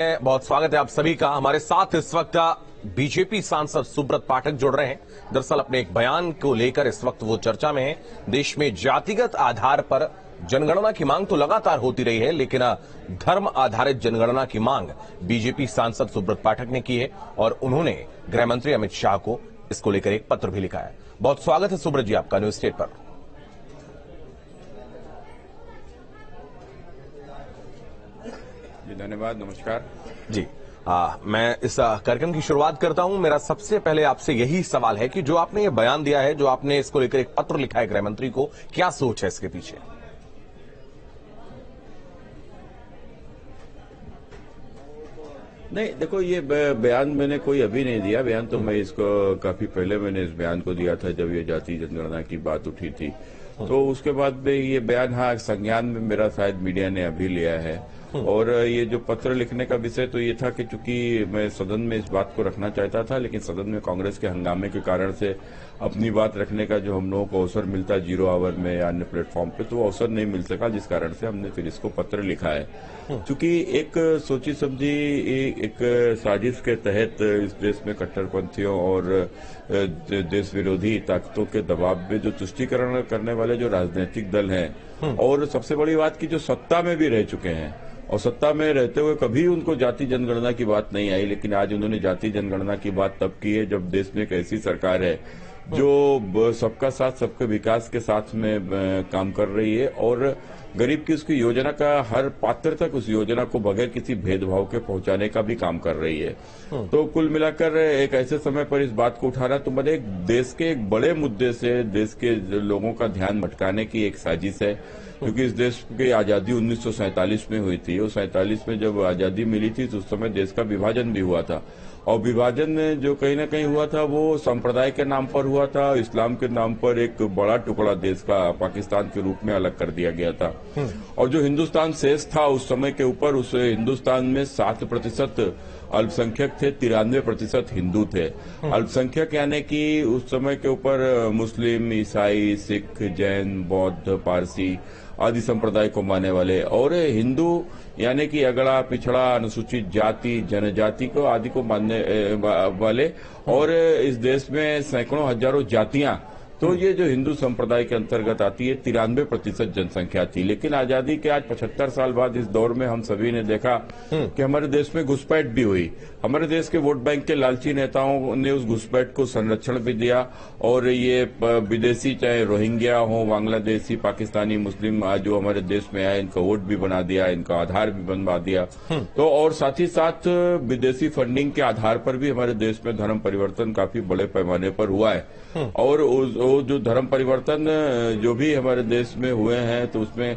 बहुत स्वागत है आप सभी का। हमारे साथ इस वक्त बीजेपी सांसद सुब्रत पाठक जुड़ रहे हैं। दरअसल अपने एक बयान को लेकर इस वक्त वो चर्चा में है। देश में जातिगत आधार पर जनगणना की मांग तो लगातार होती रही है, लेकिन धर्म आधारित जनगणना की मांग बीजेपी सांसद सुब्रत पाठक ने की है और उन्होंने गृह मंत्री अमित शाह को इसको लेकर एक पत्र भी लिखा है। बहुत स्वागत है सुब्रत जी आपका न्यूज स्टेट पर। धन्यवाद, नमस्कार जी। मैं इस कार्यक्रम की शुरुआत करता हूं। मेरा सबसे पहले आपसे यही सवाल है कि जो आपने ये बयान दिया है, जो आपने इसको लेकर एक पत्र लिखा है गृह मंत्री को, क्या सोच है इसके पीछे? नहीं, देखो, ये बयान मैंने कोई अभी नहीं दिया। बयान तो मैं इसको काफी पहले मैंने इस बयान को दिया था जब ये जाति जनगणना की बात उठी थी। तो उसके बाद में ये बयान संज्ञान में मेरा शायद मीडिया ने अभी लिया है। और ये जो पत्र लिखने का विषय तो ये था कि चूंकि मैं सदन में इस बात को रखना चाहता था, लेकिन सदन में कांग्रेस के हंगामे के कारण से अपनी बात रखने का जो हम लोगों को अवसर मिलता है जीरो आवर में या अन्य प्लेटफॉर्म पे, तो वो अवसर नहीं मिल सका, जिस कारण से हमने फिर इसको पत्र लिखा है। चूंकि एक सोची समझी एक साजिश के तहत इस देश में कट्टरपंथियों और देश विरोधी ताकतों के दबाव में जो तुष्टीकरण करने वाले जो राजनीतिक दल हैं, और सबसे बड़ी बात की जो सत्ता में भी रह चुके हैं और सत्ता में रहते हुए कभी उनको जाति जनगणना की बात नहीं आई, लेकिन आज उन्होंने जाति जनगणना की बात तब की है जब देश में एक ऐसी सरकार है जो सबका साथ सबके विकास के साथ में काम कर रही है और गरीब की उसकी योजना का हर पात्र तक उस योजना को बगैर किसी भेदभाव के पहुंचाने का भी काम कर रही है। तो कुल मिलाकर एक ऐसे समय पर इस बात को उठाना तो मैंने देश के एक बड़े मुद्दे से देश के लोगों का ध्यान भटकाने की एक साजिश है। क्योंकि इस देश की आजादी 1947 में हुई थी और 47 में जब आजादी मिली थी तो उस समय देश का विभाजन भी हुआ था। और विभाजन जो कहीं ना कहीं हुआ था वो संप्रदाय के नाम पर हुआ था, इस्लाम के नाम पर एक बड़ा टुकड़ा देश का पाकिस्तान के रूप में अलग कर दिया गया था। और जो हिंदुस्तान शेष था उस समय के ऊपर, उस हिंदुस्तान में 7% अल्पसंख्यक थे, 93% हिंदू थे। अल्पसंख्यक यानी कि उस समय के ऊपर मुस्लिम, ईसाई, सिख, जैन, बौद्ध, पारसी आदि संप्रदाय को मानने वाले, और हिंदू यानी कि अगड़ा पिछड़ा अनुसूचित जाति जनजाति को आदि को मानने वाले। और इस देश में सैकड़ों हजारों जातियां, तो ये जो हिंदू संप्रदाय के अंतर्गत आती है 93% जनसंख्या थी। लेकिन आजादी के आज 75 साल बाद इस दौर में हम सभी ने देखा कि हमारे देश में घुसपैठ भी हुई। हमारे देश के वोट बैंक के लालची नेताओं ने उस घुसपैठ को संरक्षण भी दिया और ये विदेशी चाहे रोहिंग्या हो, बांग्लादेशी, पाकिस्तानी मुस्लिम जो हमारे देश में आए, इनका वोट भी बना दिया, इनका आधार भी बनवा दिया। तो और साथ ही साथ विदेशी फंडिंग के आधार पर भी हमारे देश में धर्म परिवर्तन काफी बड़े पैमाने पर हुआ है। और जो धर्म परिवर्तन जो भी हमारे देश में हुए हैं तो उसमें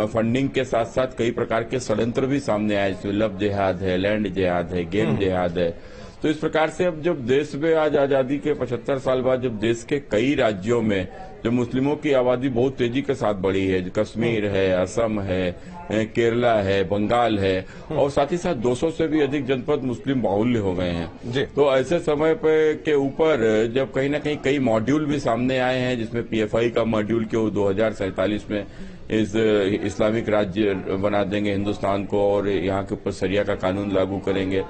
फंडिंग के साथ साथ कई प्रकार के षड्यंत्र भी सामने आए, इसमें लव जिहाद है, लैंड जिहाद है, गेम जिहाद है। तो इस प्रकार से अब जब देश में आज आजादी के 75 साल बाद जब देश के कई राज्यों में जब मुस्लिमों की आबादी बहुत तेजी के साथ बढ़ी है, कश्मीर है, असम है, केरला है, बंगाल है, और साथ ही साथ 200 से भी अधिक जनपद मुस्लिम बाहुल्य हो गए हैं। तो ऐसे समय पे के ऊपर जब कहीं ना कहीं कई मॉड्यूल भी सामने आए हैं, जिसमें पीएफआई का मॉड्यूल के 2047 में इस इस्लामिक राज्य बना देंगे हिंदुस्तान को और यहाँ के ऊपर शरिया का कानून लागू करेंगे।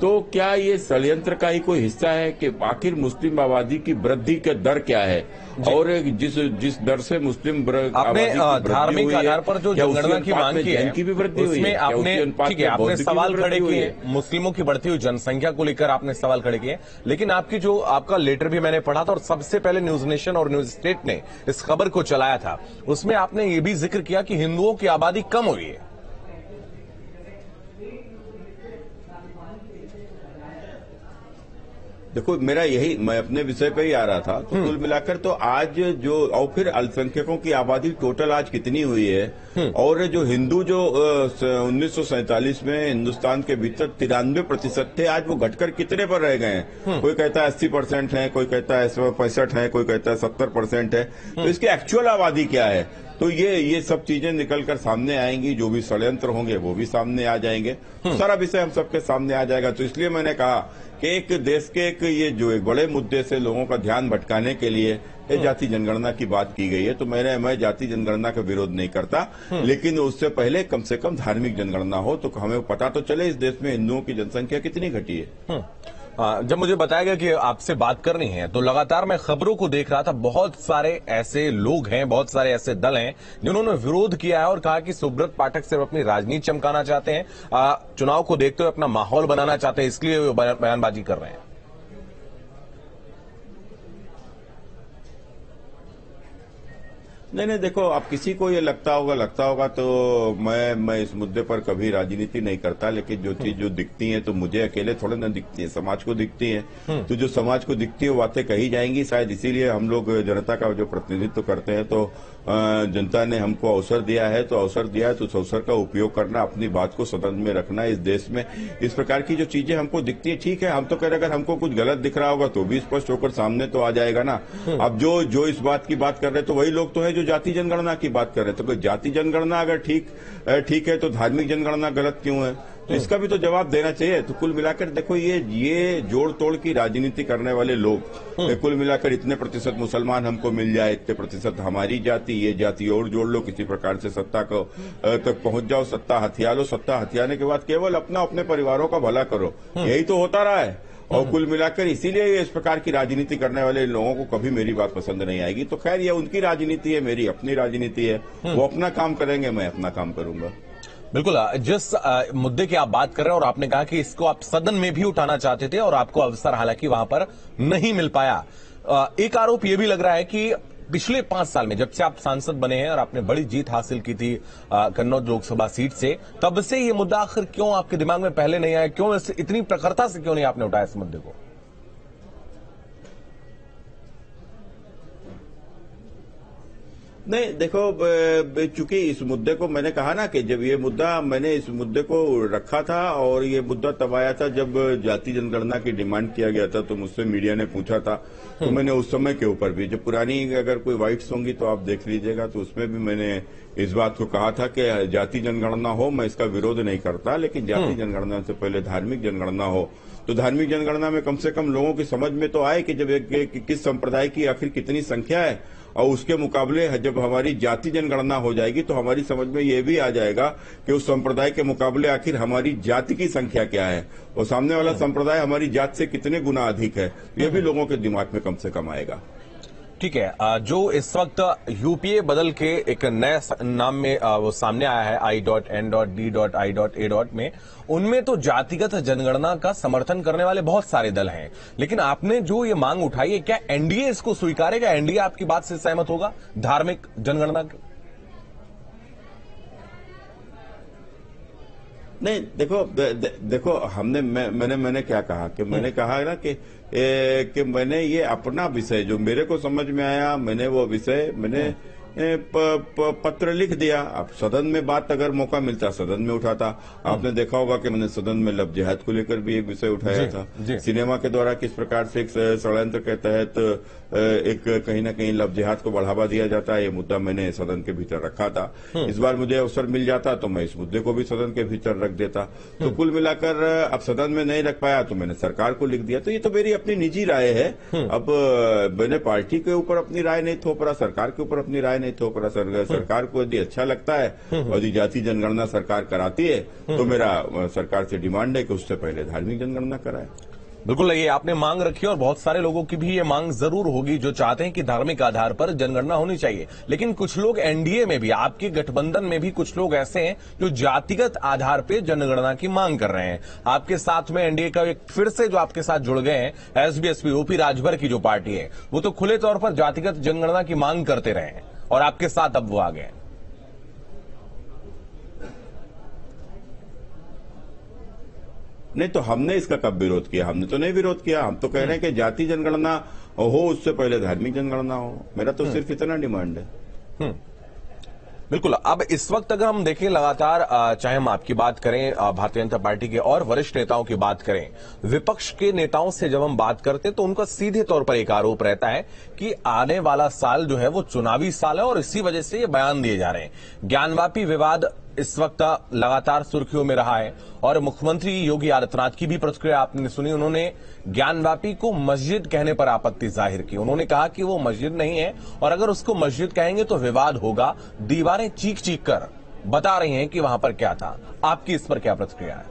तो क्या ये षड्यंत्र का ही कोई हिस्सा है कि आखिर मुस्लिम आबादी की वृद्धि का दर क्या है और जिस दर से मुस्लिम आपने धार्मिक आधार पर जो जनगणना की मांग की है की भी वृद्धि हुई है, आपने सवाल खड़े किए, मुस्लिमों की बढ़ती हुई जनसंख्या को लेकर आपने सवाल खड़े किए, लेकिन आपका लेटर भी मैंने पढ़ा था और सबसे पहले न्यूज नेशन और न्यूज स्टेट ने इस खबर को चलाया था। उसमें आपने ये भी जिक्र किया कि हिंदुओं की आबादी कम हुई है। देखो, मेरा यही, मैं अपने विषय पे ही आ रहा था। तो कुल मिलाकर तो आज जो, और फिर अल्पसंख्यकों की आबादी टोटल आज कितनी हुई है, और जो हिंदू जो 1947 में हिंदुस्तान के भीतर 93% थे, आज वो घटकर कितने पर रह गए हैं? कोई कहता है 80% है, कोई कहता है 65 है, कोई कहता है 70% है। तो इसकी एक्चुअल आबादी क्या है? तो ये सब चीजें निकलकर सामने आएंगी, जो भी षड्यंत्र होंगे वो भी सामने आ जाएंगे, सारा विषय हम सबके सामने आ जाएगा। तो इसलिए मैंने कहा कि एक देश के ये जो एक बड़े मुद्दे से लोगों का ध्यान भटकाने के लिए ये जाति जनगणना की बात की गई है। तो मैं जाति जनगणना का विरोध नहीं करता, लेकिन उससे पहले कम से कम धार्मिक जनगणना हो तो हमें पता तो चले इस देश में हिंदुओं की जनसंख्या कितनी घटी है। जब मुझे बताया गया कि आपसे बात करनी है तो लगातार मैं खबरों को देख रहा था, बहुत सारे ऐसे लोग हैं, बहुत सारे ऐसे दल हैं जिन्होंने विरोध किया है और कहा कि सुब्रत पाठक सिर्फ अपनी राजनीति चमकाना चाहते हैं, चुनाव को देखते हुए अपना माहौल बनाना चाहते हैं, इसलिए वो बयानबाजी कर रहे हैं। नहीं, देखो, अब किसी को ये लगता होगा तो मैं इस मुद्दे पर कभी राजनीति नहीं करता, लेकिन जो चीज जो दिखती है तो मुझे अकेले थोड़े ना दिखती है, समाज को दिखती है। तो जो समाज को दिखती है वो बातें कही जाएंगी, शायद इसीलिए हम लोग जनता का जो प्रतिनिधित्व करते हैं, तो जनता ने हमको अवसर दिया है तो उस अवसर का उपयोग करना, अपनी बात को सदन में रखना। इस देश में इस प्रकार की जो चीजें हमको दिखती है, ठीक है, हम तो कह रहे अगर हमको कुछ गलत दिख रहा होगा तो भी स्पष्ट होकर सामने तो आ जाएगा ना। अब जो इस बात की बात कर रहे तो वही लोग तो है जो जाति जनगणना की बात कर रहे थे। तो जाति जनगणना अगर ठीक है तो धार्मिक जनगणना गलत क्यों है? तो इसका भी तो जवाब देना चाहिए। तो कुल मिलाकर देखो, ये जोड़ तोड़ की राजनीति करने वाले लोग, कुल मिलाकर इतने प्रतिशत मुसलमान हमको मिल जाए, इतने प्रतिशत हमारी जाति, ये जाति और जोड़ लो, किसी प्रकार से सत्ता को तक पहुंच जाओ, सत्ता हथिया लो, सत्ता हथियाने के बाद केवल अपने परिवारों का भला करो, यही तो होता रहा है। और कुल मिलाकर इसीलिए इस प्रकार की राजनीति करने वाले लोगों को कभी मेरी बात पसंद नहीं आएगी। तो खैर, ये उनकी राजनीति है, मेरी अपनी राजनीति है, वो अपना काम करेंगे, मैं अपना काम करूंगा। बिल्कुल, जिस मुद्दे की आप बात कर रहे हैं और आपने कहा कि इसको आप सदन में भी उठाना चाहते थे और आपको अवसर हालांकि वहां पर नहीं मिल पाया, एक आरोप यह भी लग रहा है कि पिछले 5 साल में जब से आप सांसद बने हैं और आपने बड़ी जीत हासिल की थी कन्नौज लोकसभा सीट से, तब से ये मुद्दा आखिर क्यों आपके दिमाग में पहले नहीं आया, क्यों इतनी प्रखरता से क्यों नहीं आपने उठाया इस मुद्दे को? नहीं, देखो, चूंकि इस मुद्दे को मैंने कहा ना कि जब मैंने इस मुद्दे को रखा था और ये मुद्दा तब आया था जब जाति जनगणना की डिमांड किया गया था, तो मुझसे मीडिया ने पूछा था, तो मैंने उस समय के ऊपर भी, जब पुरानी अगर कोई वाइट्स होंगी तो आप देख लीजिएगा, तो उसमें भी मैंने इस बात को कहा था कि जाति जनगणना हो, मैं इसका विरोध नहीं करता, लेकिन जाति जनगणना से पहले धार्मिक जनगणना हो। तो धार्मिक जनगणना में कम से कम लोगों की समझ में तो आए कि जब किस संप्रदाय की आखिर कितनी संख्या है, और उसके मुकाबले जब हमारी जाति जनगणना हो जाएगी तो हमारी समझ में ये भी आ जाएगा कि उस संप्रदाय के मुकाबले आखिर हमारी जाति की संख्या क्या है और सामने वाला संप्रदाय हमारी जाति से कितने गुना अधिक है, ये भी लोगों के दिमाग में कम से कम आएगा। ठीक है, जो इस वक्त यूपीए बदल के एक नए नाम में वो सामने आया है I.N.D.I.A. में, उनमें तो जातिगत जनगणना का समर्थन करने वाले बहुत सारे दल हैं, लेकिन आपने जो ये मांग उठाई है, क्या एनडीए इसको स्वीकारेगा? एनडीए आपकी बात से सहमत होगा धार्मिक जनगणना की? नहीं, देखो, मैंने क्या कहा कि मैंने कहा ना कि मैंने ये अपना विषय जो मेरे को समझ में आया, मैंने वो विषय पत्र लिख दिया। अब सदन में बात अगर मौका मिलता सदन में उठाता। आपने देखा होगा कि मैंने सदन में लव जिहाद को लेकर भी एक विषय उठाया था। सिनेमा के द्वारा किस प्रकार से एक षड्यंत्र के तहत एक कहीं ना कहीं लव जिहाद को बढ़ावा दिया जाता है, ये मुद्दा मैंने सदन के भीतर रखा था। इस बार मुझे अवसर मिल जाता तो मैं इस मुद्दे को भी सदन के भीतर रख देता। तो कुल मिलाकर अब सदन में नहीं रख पाया तो मैंने सरकार को लिख दिया। तो ये तो मेरी अपनी निजी राय है। अब मैंने पार्टी के ऊपर अपनी राय नहीं थोप रहा, सरकार के ऊपर अपनी राय नहीं थोप रहा। सरकार को यदि अच्छा लगता है और यदि जाति जनगणना सरकार कराती है तो मेरा सरकार से डिमांड है कि उससे पहले धार्मिक जनगणना कराए। बिल्कुल, ये आपने मांग रखी और बहुत सारे लोगों की भी ये मांग जरूर होगी जो चाहते हैं कि धार्मिक आधार पर जनगणना होनी चाहिए। लेकिन कुछ लोग एनडीए में भी, आपके गठबंधन में भी कुछ लोग ऐसे हैं जो जातिगत आधार पर जनगणना की मांग कर रहे हैं। आपके साथ में एनडीए का एक फिर से जो आपके साथ जुड़ गए हैं एसबीएसपी, ओपी राजभर की जो पार्टी है, वो तो खुले तौर पर जातिगत जनगणना की मांग करते रहे हैं और आपके साथ अब वो आ गए। नहीं, तो हमने इसका कब विरोध किया? हमने तो नहीं विरोध किया। हम तो कह रहे हैं कि जाति जनगणना हो, उससे पहले धार्मिक जनगणना हो। मेरा तो सिर्फ इतना डिमांड है। बिल्कुल। अब इस वक्त अगर हम देखें लगातार चाहे हम आपकी बात करें, भारतीय जनता पार्टी के और वरिष्ठ नेताओं की बात करें, विपक्ष के नेताओं से जब हम बात करते हैं तो उनका सीधे तौर पर एक आरोप रहता है कि आने वाला साल जो है वो चुनावी साल है और इसी वजह से ये बयान दिए जा रहे हैं। ज्ञानवापी विवाद इस वक्त लगातार सुर्खियों में रहा है और मुख्यमंत्री योगी आदित्यनाथ की भी प्रतिक्रिया आपने सुनी। उन्होंने ज्ञानवापी को मस्जिद कहने पर आपत्ति जाहिर की। उन्होंने कहा कि वो मस्जिद नहीं है और अगर उसको मस्जिद कहेंगे तो विवाद होगा। दीवारें चीख चीख कर बता रही हैं कि वहां पर क्या था। आपकी इस पर क्या प्रतिक्रिया है?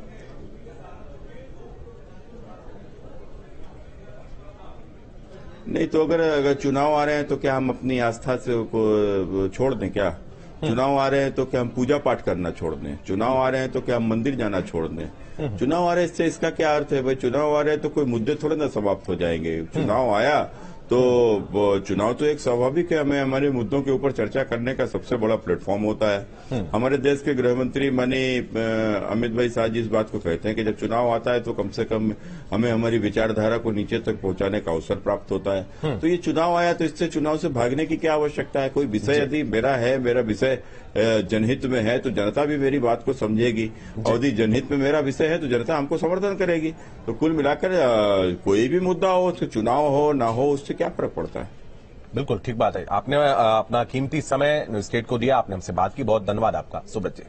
नहीं तो अगर चुनाव आ रहे हैं तो क्या हम अपनी आस्था से को छोड़ दें क्या? चुनाव आ रहे हैं तो क्या हम पूजा पाठ करना छोड़ दें? चुनाव आ रहे हैं तो क्या हम मंदिर जाना छोड़ दें? चुनाव आ रहे हैं इससे इसका क्या अर्थ है भाई? चुनाव आ रहे हैं तो कोई मुद्दे थोड़े ना समाप्त हो जाएंगे। चुनाव आया तो चुनाव तो एक स्वाभाविक है, हमें हमारे मुद्दों के ऊपर चर्चा करने का सबसे बड़ा प्लेटफॉर्म होता है। हमारे देश के गृह मंत्री माननीय अमित भाई शाह जी इस बात को कहते हैं कि जब चुनाव आता है तो कम से कम हमें हमारी विचारधारा को नीचे तक पहुंचाने का अवसर प्राप्त होता है। तो ये चुनाव आया तो इससे चुनाव से भागने की क्या आवश्यकता है? कोई विषय यदि मेरा विषय जनहित में है तो जनता भी मेरी बात को समझेगी, और यदि जनहित में मेरा विषय है तो जनता हमको समर्थन करेगी। तो कुल मिलाकर कोई भी मुद्दा हो, उसके चुनाव हो ना हो, उससे क्या फर्क पड़ता है? बिल्कुल ठीक बात है। आपने अपना कीमती समय स्टेट को दिया, आपने हमसे बात की, बहुत धन्यवाद आपका सुब्रत जी।